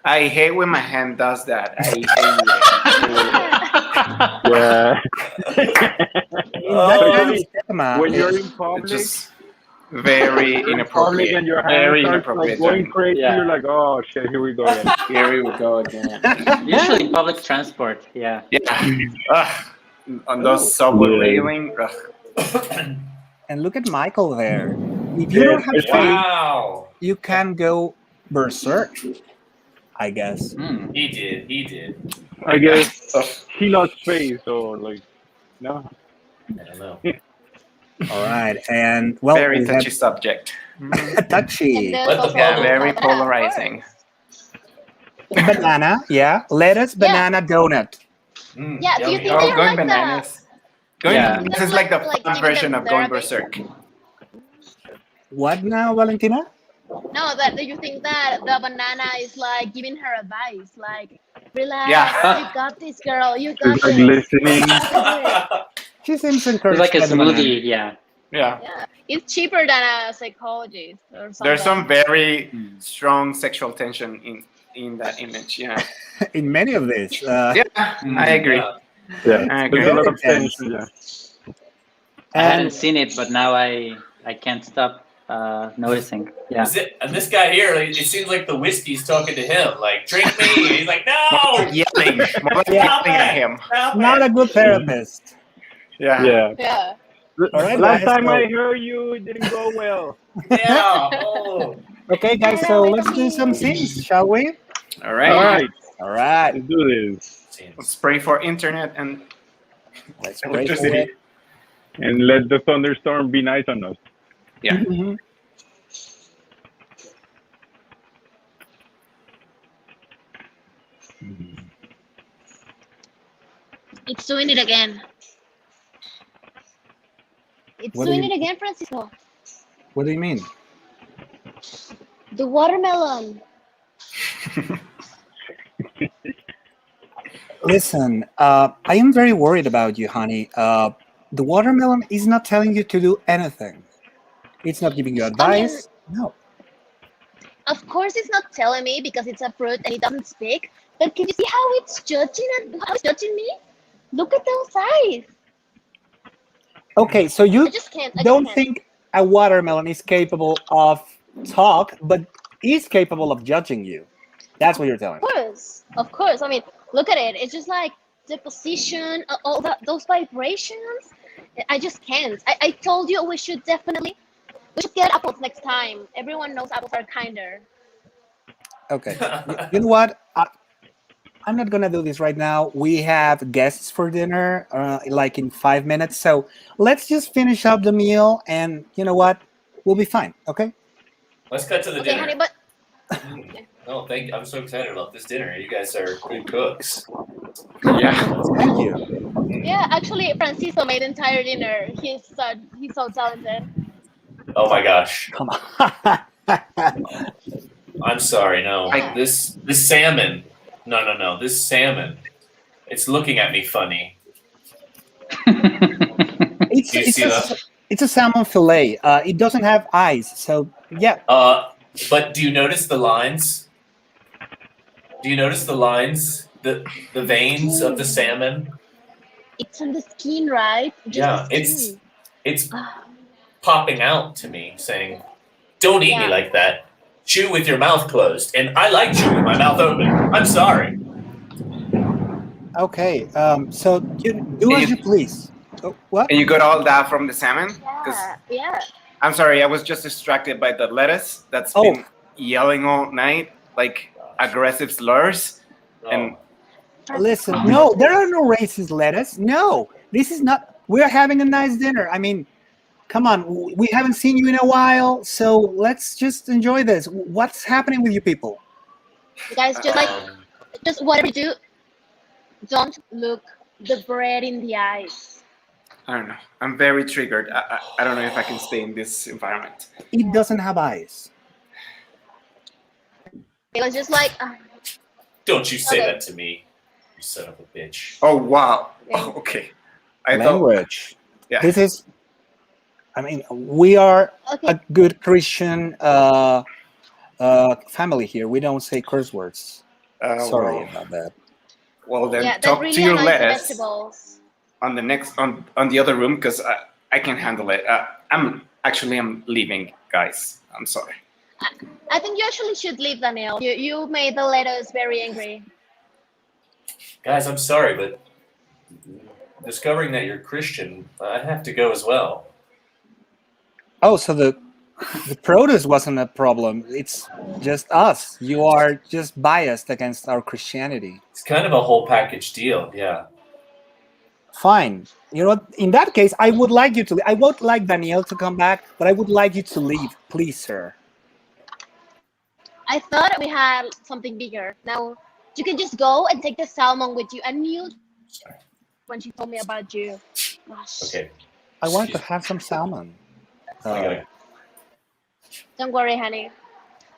I hate when my hand does that. I hate Yeah. When you're in public, just very public inappropriate. and your Very hand starts like inappropriate. going crazy, Yeah. you're like, oh shit, here we go again. Here we go again. Usually in public transport, yeah. Yeah. Ugh. On those subway railing. And look at Michael there. If you don't have faith, Wow. you can go berserk, I guess. He did. I guess he lost face or like, no. I don't know. All right, and well, Very we touchy have subject. touchy. Yeah, very polarizing. Banana, yeah. Lettuce, banana, donut. Yeah, do you think Oh, they're going like bananas. Going Yeah. this is like the like fun giving version them of going therapy? berserk. What now, Valentina? No, that do you think that the banana is like giving her advice, like relax, Yeah. you got this, girl, you got It's like this. listening. She seems It's encouraged like a by the banana. smoothie, yeah. Yeah. Yeah, it's cheaper than a psychologist or something. There's some very strong sexual tension in that image. Yeah. In many of these. Yeah, I agree. Yeah, I agree. there's a lot of tension. Yeah. I hadn't seen it, but now I can't stop noticing. Yeah. And this guy here, it seems like the whiskey's talking to him. Like, drink me. He's like, no. Yelling. More like Yeah. yelling at him. Not a good therapist. Yeah. Yeah. Yeah. All right, Last guys, time so- I heard you, it didn't go well. Yeah. Oh. Okay, guys, so let's do some scenes, shall we? All right. All right, All right. let's do this. Let's pray for internet and Let's pray for electricity. it. And let the thunderstorm be nice on us. Yeah. Mhm. It's doing it again. It's What do doing you- it again, Francisco. What do you mean? The watermelon. Listen, I am very worried about you, honey. The watermelon is not telling you to do anything. It's not giving you advice. No. Of course, it's not telling me because it's a fruit and it doesn't speak. But can you see how it's judging and how it's judging me? Look at those eyes. Okay, so you I just can't. I don't just can't. think a watermelon is capable of talk, but is capable of judging you. That's what you're telling me. Of course. I mean, look at it. It's just like the position, all that, those vibrations. I just can't. I told you we should get apples next time. Everyone knows apples are kinder. Okay. You know what? I'm not gonna do this right now. We have guests for dinner, like in 5 minutes. So let's just finish up the meal, and you know what? We'll be fine. Okay. Let's cut to the Okay, dinner. honey, but Oh, thank you. I'm so excited about this dinner. You guys are good cooks. Yeah. Thank you. yeah, actually, Francisco made the entire dinner. He's so talented. Oh my gosh. Come on. I'm sorry. No, this salmon. No. This salmon. It's looking at me funny. It's a salmon fillet. It doesn't have eyes, so yeah. But do you notice the lines? Do you notice the lines? The veins of the salmon? It's on the skin, right? Just Yeah, the skin. it's popping out to me, saying, "Don't eat me Yeah. like that. Chew with your mouth closed." And I like chewing with my mouth open. I'm sorry. Okay. So you do as you please. Oh, what? And you got all that from the salmon? Yeah. I'm sorry, I was just distracted by the lettuce that's been yelling all night, like aggressive slurs. And Listen, no, there are no racist lettuce. No, this is not. We're having a nice dinner. I mean, come on, we haven't seen you in a while, so let's just enjoy this. What's happening with you people? You guys just whatever you do. Don't look the bread in the eyes. I don't know. I'm very triggered. I don't know if I can stay in this environment. It doesn't have eyes. It was just like, Don't you say Okay. that to me, you son of a bitch. Oh, wow. Oh, okay. Language. Yeah. This is, I mean, we are Okay. a good Christian family here. We don't say curse words. Sorry Well, about that. Well, then yeah, that talk really to your annoys the lettuce vegetables. on the next on the other room because I can handle it. I'm leaving, guys. I'm sorry. I think you actually should leave, Daniel. You made the lettuce very angry. Guys, I'm sorry, but discovering that you're Christian, I have to go as well. Oh, so the produce wasn't a problem. It's just us. You are just biased against our Christianity. It's kind of a whole package deal, yeah. Fine. You know what? In that case, I would like you to. I would like Danielle to come back, but I would like you to leave, please, sir. I thought we had something bigger. Now you can just go and take the salmon with you. I knew when she told me about you. Gosh. Okay. I wanted to have some salmon. Don't worry, honey.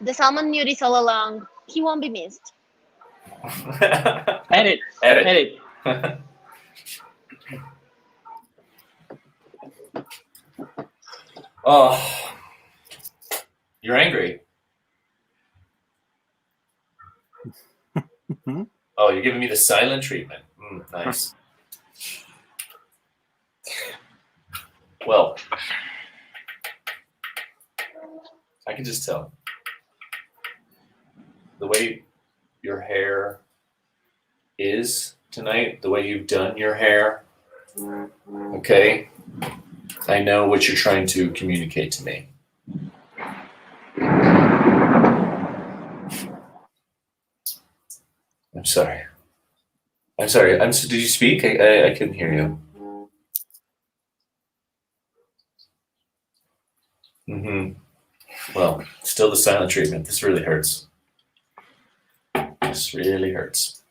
The salmon knew this all along. He won't be missed. Edit. Edit. Oh, you're angry. Oh, you're giving me the silent treatment. Nice. Well, I can just tell. The way your hair is tonight, the way you've done your hair, okay? I know what you're trying to communicate to me. I'm sorry. Did you speak? I couldn't hear you. Well, still the silent treatment. This really hurts. This really hurts.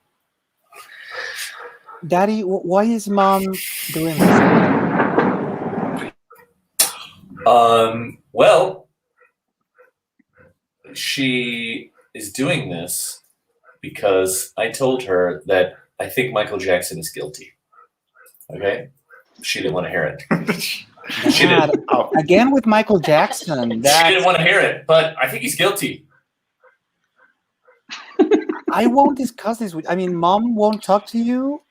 Daddy, why is Mom doing this? Well, she is doing this because I told her that I think Michael Jackson is guilty. Okay? She didn't want to hear it. She didn't. Again with Michael Jackson. She didn't want to hear it, but I think he's guilty. I won't discuss this with. I mean, Mom won't talk to you.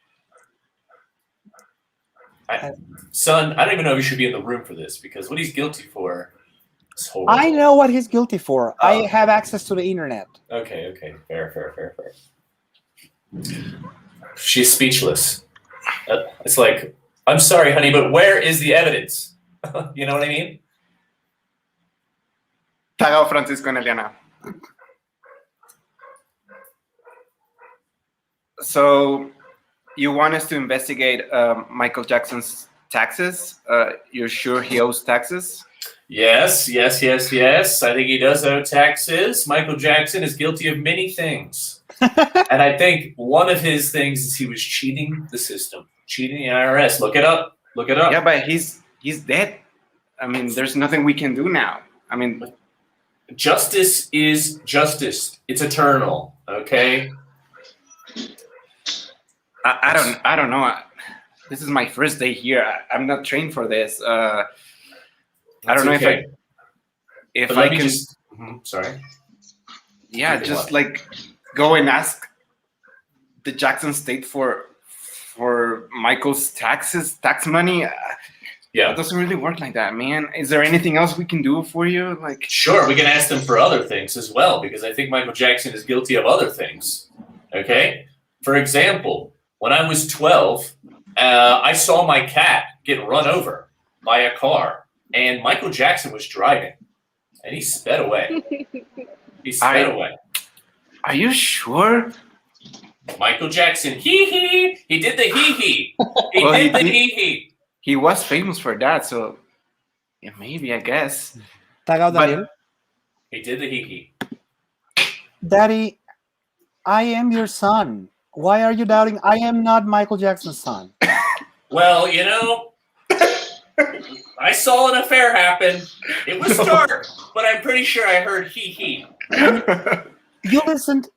Son, I don't even know if you should be in the room for this because what he's guilty for is horrible. I know what he's guilty for. I have access to the internet. Okay. Fair. She's speechless. It's like, I'm sorry, honey, but where is the evidence? You know what I mean? Tagao Francisco and Eliana. So, you want us to investigate Michael Jackson's taxes? You're sure he owes taxes? Yes. I think he does owe taxes. Michael Jackson is guilty of many things. And I think one of his things is he was cheating the system, cheating the IRS. Look it up. Yeah, but he's dead. I mean, there's nothing we can do now. I mean, justice is justice. It's eternal, okay? I don't know. This is my first day here. I'm not trained for this. I don't know if I can. Sorry. Yeah, just like go and ask the Jackson State for Michael's tax money. Yeah, it doesn't really work like that, man. Is there anything else we can do for you? Like, sure, we can ask them for other things as well because I think Michael Jackson is guilty of other things. Okay, for example, when I was 12, I saw my cat get run over by a car, and Michael Jackson was driving, and he sped away. Away. Are you sure? Michael Jackson, he did the hee. He did the hee. He was famous for that, so yeah, maybe, I guess. Daniel. He did the hee. Daddy, I am your son. Why are you doubting? I am not Michael Jackson's son. Well, you know, I saw an affair happen. It was dark, but I'm pretty sure I heard he. You listened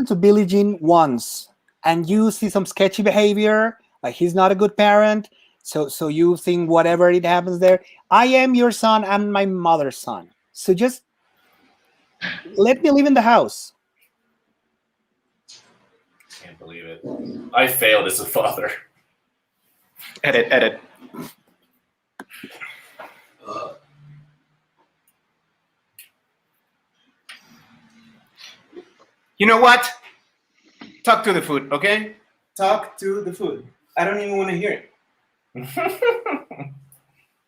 to Billie Jean once, and you see some sketchy behavior, like he's not a good parent. So you think whatever it happens there. I am your son. I'm my mother's son. So just let me live in the house. Can't believe it. I failed as a father. Edit. You know what? Talk to the food, okay? Talk to the food. I don't even want to hear it.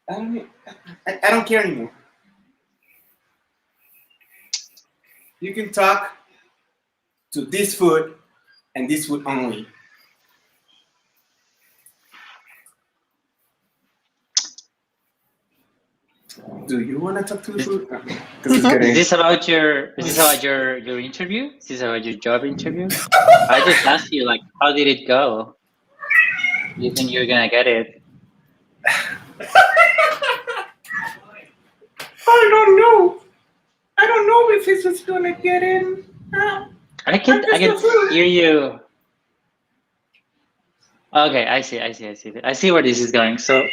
I don't care anymore. You can talk to this food and this food only. Do you want to talk to the food? Is this about your interview? Is this about your job interview? I just asked you, like, how did it go? You think you're gonna get it? I don't know. I don't know if this is gonna get in. I can hear you. Okay, I see. I see where this is going. So,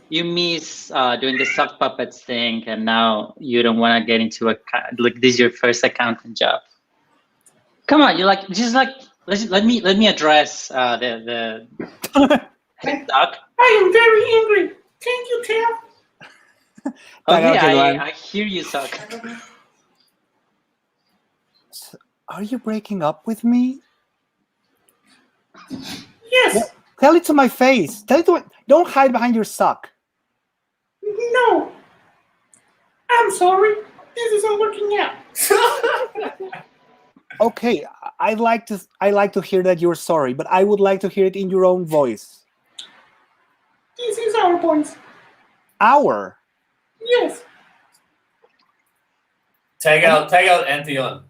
you miss doing the sock puppets thing, and now you don't want to get into like this is your first accountant job. Come on, let me address the Hey, Doc. I am very angry. Thank you, Tim. Okay, I hear you, Sock. Are you breaking up with me? Yes. Well, tell it to my face. Tell it to Don't hide behind your sock. No. I'm sorry. This isn't working out. Okay, I like to hear that you're sorry, but I would like to hear it in your own voice. This is our voice. Our? Yes. Tag out Antheon.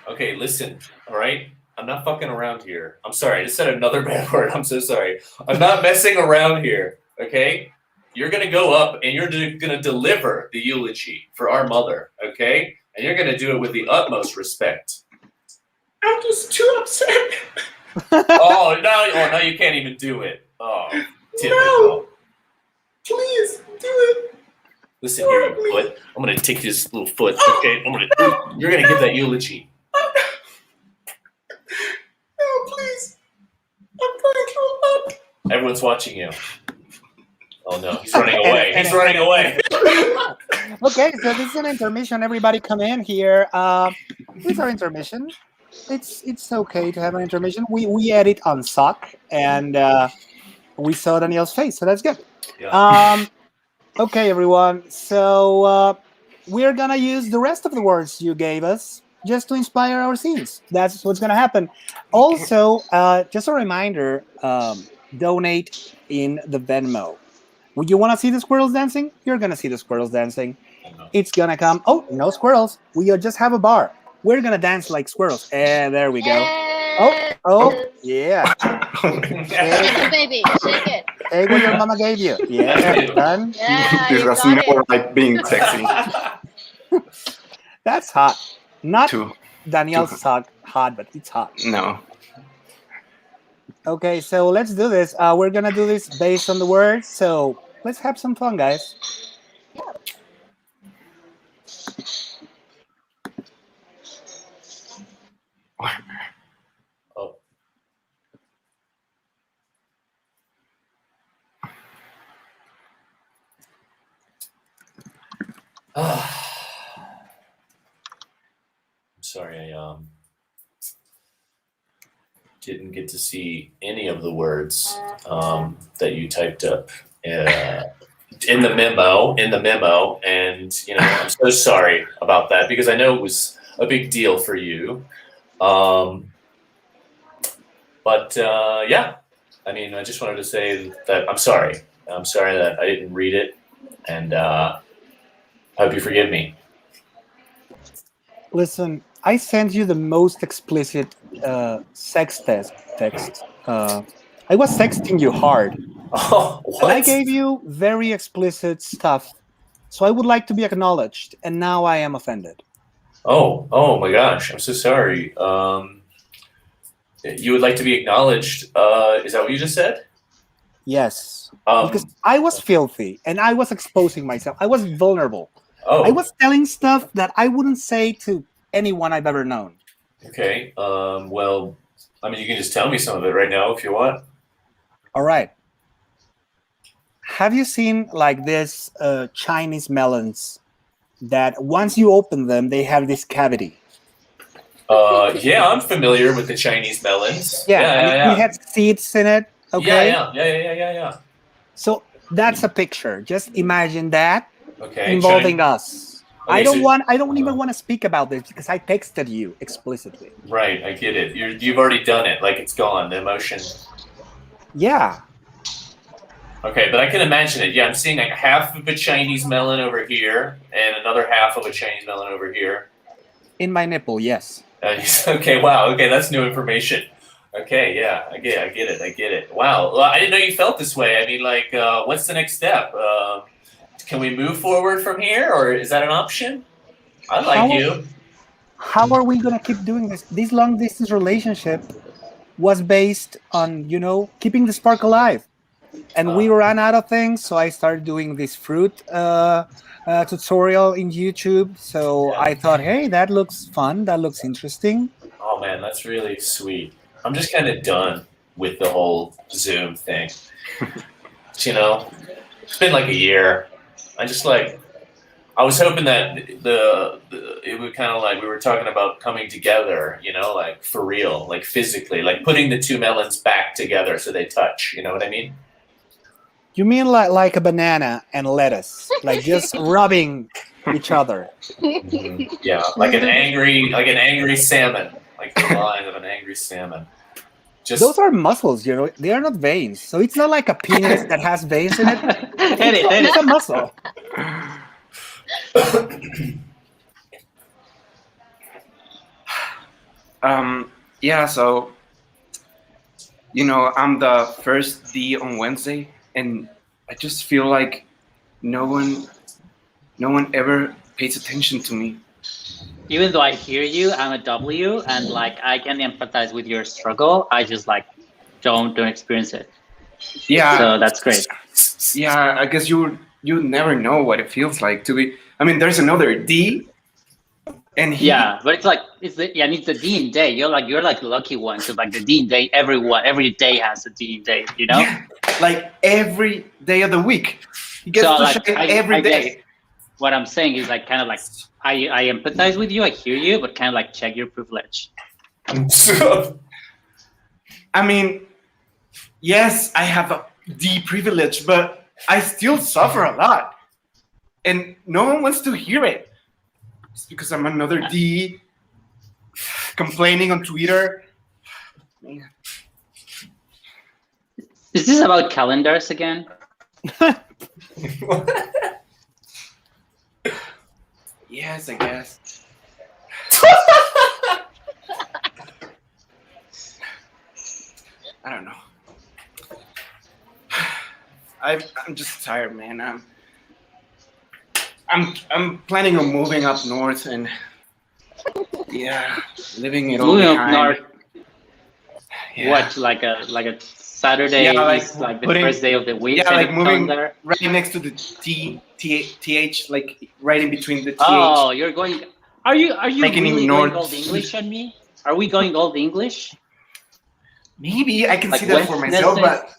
Okay, listen, all right? I'm not fucking around here. I'm sorry, I just said another bad word. I'm so sorry. I'm not messing around here, okay? You're going to go up and you're going to deliver the eulogy for our mother, okay? And you're going to do it with the utmost respect. I'm just too upset. No, you can't even do it. Oh, typical. No. Please, do it. Listen here, you foot. I'm going to take this little foot, okay? You're going to give that eulogy. No, please. I'm going to throw up. Everyone's watching you. Oh no, he's running away. He's running away. Okay, so this is an intermission. Everybody come in here. It's our intermission. It's okay to have an intermission. We edit on Sock, and we saw Daniel's face, so that's good. Yeah. Okay, everyone. So we're gonna use the rest of the words you gave us just to inspire our scenes. That's what's gonna happen. Also, just a reminder: donate in the Venmo. Would you want to see the squirrels dancing? You're going to see the squirrels dancing. It's going to come. Oh, no squirrels. We just have a bar. We're going to dance like squirrels. And there we go. Oh, yeah. Shake it, baby. Shake it. Take what your mama gave you. Yeah, done. Yeah, This was more like being sexy. That's hot. Not Too Daniel's hot, but it's hot. No. Okay, so let's do this. We're going to do this based on the words. So let's have some fun, guys. Oh. I'm sorry, I didn't get to see any of the words that you typed up in the memo, and I'm so sorry about that because I know it was a big deal for you. But yeah, I mean, I just wanted to say that I'm sorry. I'm sorry that I didn't read it, and I hope you forgive me. Listen, I sent you the most explicit sex text. I was sexting you hard. Oh, And I what? gave you very explicit stuff. So I would like to be acknowledged, and now I am offended. Oh my gosh! I'm so sorry. You would like to be acknowledged. Is that what you just said? Yes. Because I was filthy, and I was exposing myself. I was vulnerable. Oh. I was telling stuff that I wouldn't say to anyone I've ever known. Okay. Well, I mean, you can just tell me some of it right now if you want. All right. Have you seen like this Chinese melons that once you open them, they have this cavity? Yeah, I'm familiar with the Chinese melons. Yeah. It has seeds in it. Okay. Yeah. So that's a picture. Just imagine that Chinese. involving us. Okay, I don't even want to speak about this because I texted you explicitly. Right, I get it. You've already done it. Like it's gone. The emotion. Yeah. Okay, but I can imagine it. Yeah, I'm seeing like half of a Chinese melon over here and another half of a Chinese melon over here. In my nipple, yes. Okay, wow. Okay, that's new information. Okay, yeah, I get it. Wow, well, I didn't know you felt this way. I mean, like, what's the next step? Can we move forward from here, or is that an option? I like you. How are we gonna keep doing this? This long distance relationship was based on, keeping the spark alive. And we ran out of things, so I started doing this fruit tutorial in YouTube. So I thought, hey, that looks fun. That looks interesting. Oh man, that's really sweet. I'm just kind of done with the whole Zoom thing. It's been like a year. I was hoping that it would kind of like we were talking about coming together, like for real, like physically, like putting the two melons back together so they touch. You know what I mean? You mean like a banana and lettuce, like just rubbing each other? Yeah, like an angry salmon, like the line of an angry salmon. Those are muscles, they are not veins. So it's not like a penis that has veins in it. It's a muscle. Yeah, so I'm the first D on Wednesday, and I just feel like no one ever pays attention to me. Even though I hear you, I'm a W, and like I can empathize with your struggle. I just like don't experience it. Yeah. So that's great. Yeah, I guess you never know what it feels like to be. I mean, there's another D, and yeah, but it's the D in day. You're like the lucky one. So like the D in day, every day has a D in day. Yeah, like every day of the week. You get to shine every day. What I'm saying is like kind of like I empathize with you, I hear you, but kind of like check your privilege. I mean, yes, I have a D privilege, but I still suffer a lot. And no one wants to hear it. It's because I'm another D complaining on Twitter. Is this about calendars again? Yes, I guess. I don't know. I'm just tired, man. I'm planning on moving up north and living it all moving behind. up north. Yeah. What, like a Saturday is like the first day of the week? Yeah, like moving right next to the TH, like right in between the TH. Oh, you're going. Are you really north. going old English on me? Are we going old English? Maybe I can see that for myself, but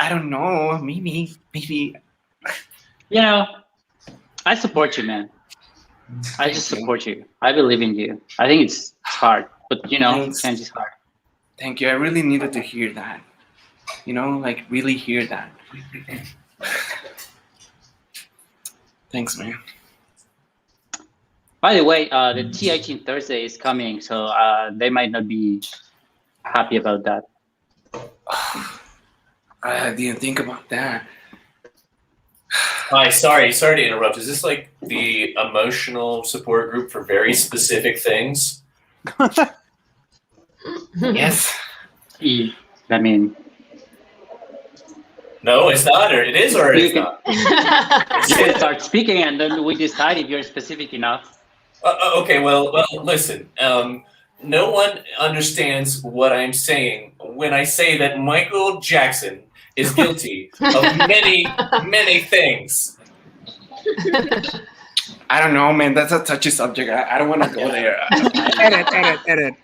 I don't know. Maybe. I support you, man. I just support you. I believe in you. I think it's hard, but change is hard. Thank you. I really needed to hear that. Like really hear that. Thanks, man. By the way, the TH in Thursday is coming, so they might not be happy about that. I didn't think about that. Hi, sorry to interrupt. Is this like the emotional support group for very specific things? Yes. I mean, No, it's not, or it is, or you it's can, not. you can start speaking, and then we decide if you're specific enough. Okay, well, listen. No one understands what I'm saying when I say that Michael Jackson is guilty of many, many things. I don't know, man. That's a touchy subject. I don't want to go there. Edit.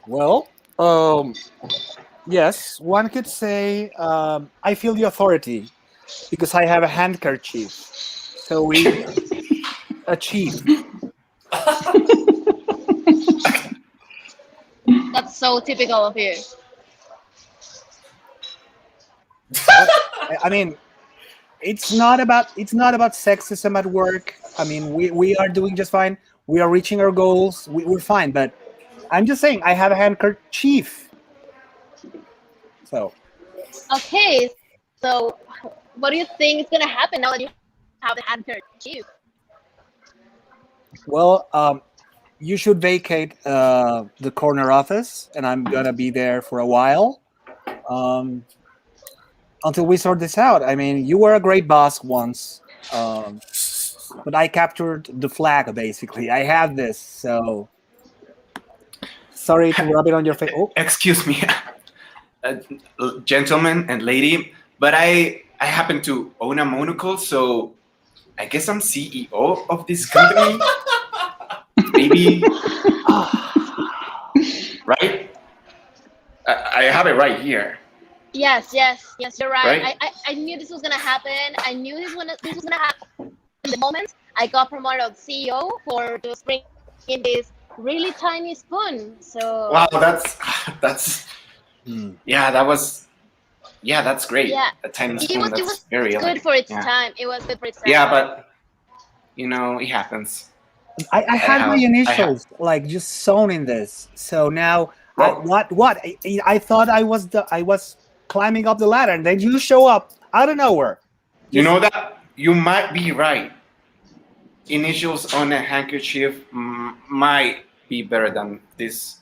Well, yes, one could say I feel the authority because I have a handkerchief. So we achieve. That's so typical of you. I mean, it's not about sexism at work. I mean, we are doing just fine. We are reaching our goals. We're fine. But I'm just saying, I have a handkerchief. So. Okay, so what do you think is gonna happen now that you have a handkerchief? Well, you should vacate the corner office, and I'm gonna be there for a while. Until we sort this out. I mean, you were a great boss once, but I captured the flag, basically. I have this, so sorry to rub it on your face. Oh. Excuse me, gentleman and lady, but I happen to own a monocle, so I guess I'm CEO of this company. Maybe, right? I have it right here. Yes, you're right. Right? I knew this was gonna happen. I knew this was gonna happen. The moment I got promoted to CEO for just bringing in this really tiny spoon. So Wow, that's yeah, that's great. Yeah, A tiny it spoon, was that's very good elegant. for its Yeah. time. It was good for its time. Yeah, but you know, it happens. I had my initials like just sewn in this. So now, what? I thought I was climbing up the ladder, and then you show up out of nowhere. You know that you might be right. Initials on a handkerchief might be better than this.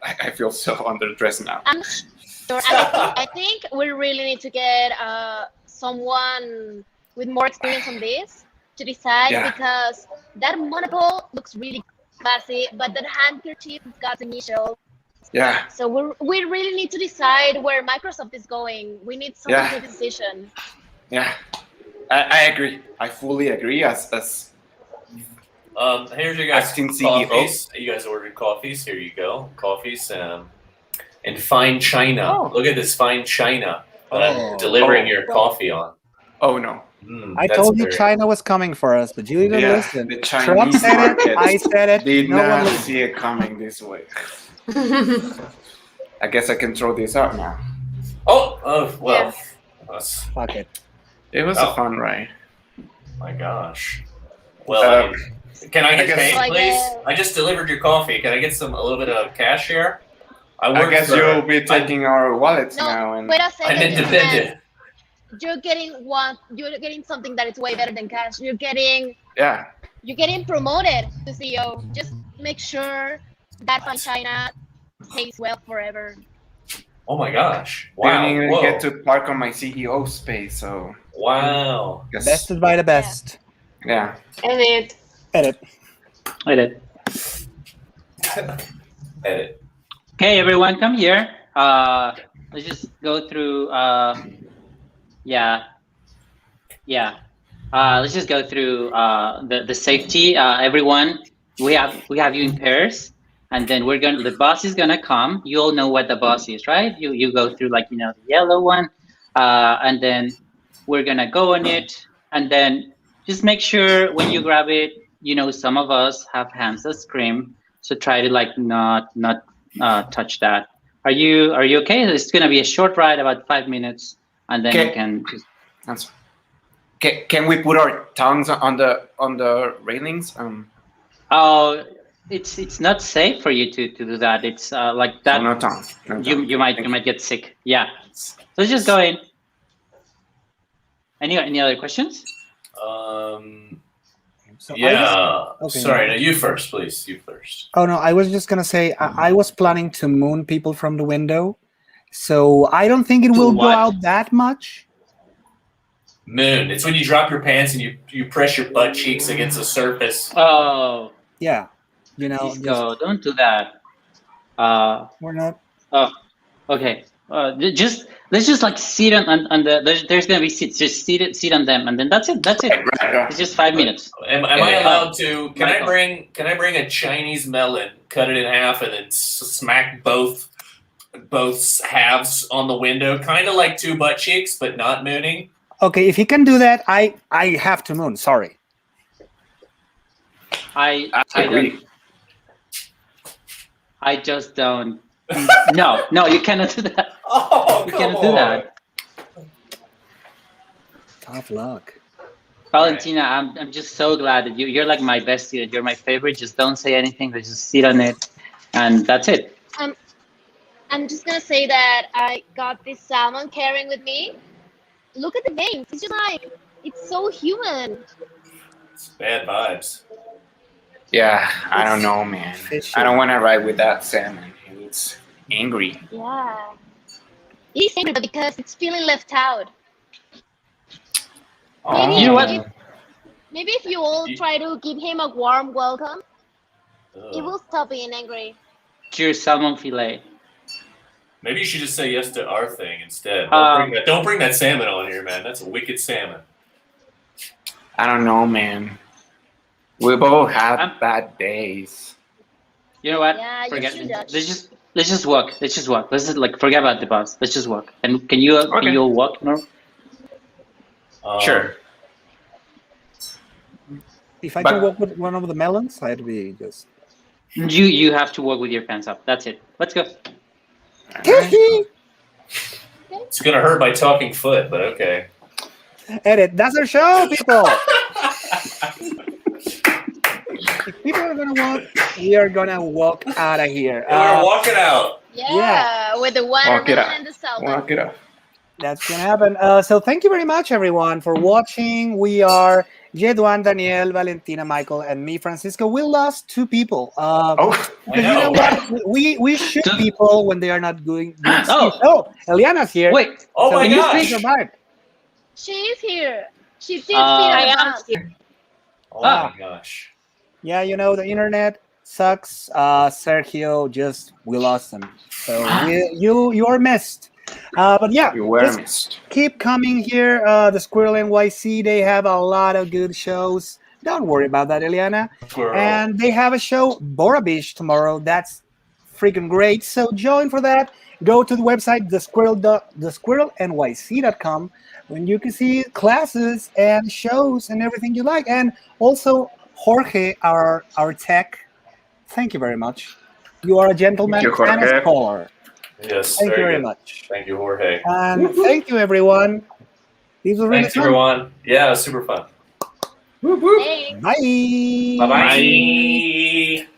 I feel so underdressed now. I'm sure. I think we really need to get someone with more experience on this to decide, Yeah. because that monocle looks really classy, but that handkerchief has got initials. Yeah. So we really need to decide where Microsoft is going. We need someone Yeah. to make a decision. Yeah, I agree. I fully agree. As Here's your guys' acting CEO. coffees. You guys ordered coffees. Here you go, coffees. And fine china. Oh. Look at this fine china that I'm delivering your coffee on. Oh no. I told you China was coming for us, but you didn't Yeah, listen. the Trump Chinese said market it. I said it. did no one not listened. see it coming this way. I guess I can throw this out now. Oh well. Fuck it. It was a fun ride. My gosh. Well, can I get guess- paid, Like, please? I just delivered your coffee. Can I get a little bit of cash here? I guess you'll be taking our wallets No, now. And wait a second. I'm independent. You're getting something that is way better than cash. You're getting promoted to CEO. Just make sure that fine China stays well forever. Oh my gosh! I Wow! didn't even Whoa. get to park on my CEO space, so Wow! guess, Bested by the best. yeah. Edit. Edit. Edit. Okay, everyone, come here. Let's just go through. Let's just go through the safety. Everyone, we have you in pairs, and then the boss is gonna come. You all know what the boss is, right? You go through, like, the yellow one, and then we're gonna go on it, and then just make sure when you grab it, some of us have hands that scream, so try to not touch that. Are you okay? It's gonna be a short ride, about 5 minutes, and then Okay. you can just Answer. Can we put our tongues on the railings? Oh, it's not safe for you to do that. It's like that. No tongue. No tongue. You might get sick. Yeah. So let's just go in. Any other questions? So Sorry, no, you first, please. You first. Oh no, I was just gonna say I was planning to moon people from the window, so I don't think it will go out that much. Moon. It's when you drop your pants and you press your butt cheeks against the surface. Oh. Yeah, you know. Disco, don't do that. We're not. Oh, okay. Let's just like sit on the. There's gonna be seats. Just sit on them, and then that's it. That's it. It's just 5 minutes. Am I allowed to? Can I bring a Chinese melon, cut it in half, and then smack both halves on the window, kind of like two butt cheeks, but not mooning? Okay, if you can do that, I have to moon. Sorry. I agree. I just don't. No, you cannot do that. Oh, you cannot do that. Tough luck. Valentina, I'm just so glad that you're like my best student. You're my favorite. Just don't say anything. Just sit on it, and that's it. I'm just gonna say that I got this salmon carrying with me. Look at the veins. It's just like, it's so human. It's bad vibes. Yeah, I don't know, man. I don't want to ride with that salmon. It's angry. Yeah. It's angry because it's feeling left out. Maybe, you know what? Maybe if you all try to give him a warm welcome, he will stop being angry. Cheers, salmon fillet. Maybe you should just say yes to our thing instead. Don't bring that salmon on here, man. That's a wicked salmon. I don't know, man. We both have bad days. You know what? Yeah, forget you it. should. Let's just walk. Let's just like forget about the bus. Let's just walk. And can you all walk, no? Sure. If I can walk with one of the melons, I'd be just. You have to walk with your pants up. That's it. Let's go. It's gonna hurt my talking foot, but okay. Edit. That's our show, people. If people are gonna walk, we are gonna walk out of here. We're walking out. Yeah, with the watermelon and the salmon. Walk it up. That's gonna happen. So thank you very much, everyone, for watching. We are Jedwan, Daniel, Valentina, Michael, and me, Francisco. We lost 2 people. Because you know what? We shoot people when they are not doing. Eliana's here. Wait. Oh my gosh. She is here. She did I am here. Oh my gosh. Yeah, you know, the internet sucks. Sergio, we lost him. So you are missed. But yeah, you were missed. Keep coming here. The Squirrel NYC, they have a lot of good shows. Don't worry about that, Eliana. Squirrel. And they have a show, Borabish, tomorrow. That's freaking great. So join for that. Go to the website, thesquirrelnyc.com, when you can see classes and shows and everything you like. And also, Jorge, our tech, thank you very much. You are a gentleman and a scholar. Yes, thank you very much. Thank you, Jorge. And thank you, everyone. This was really Thanks, fun. everyone. Yeah, it was super fun. Bye. Bye-bye.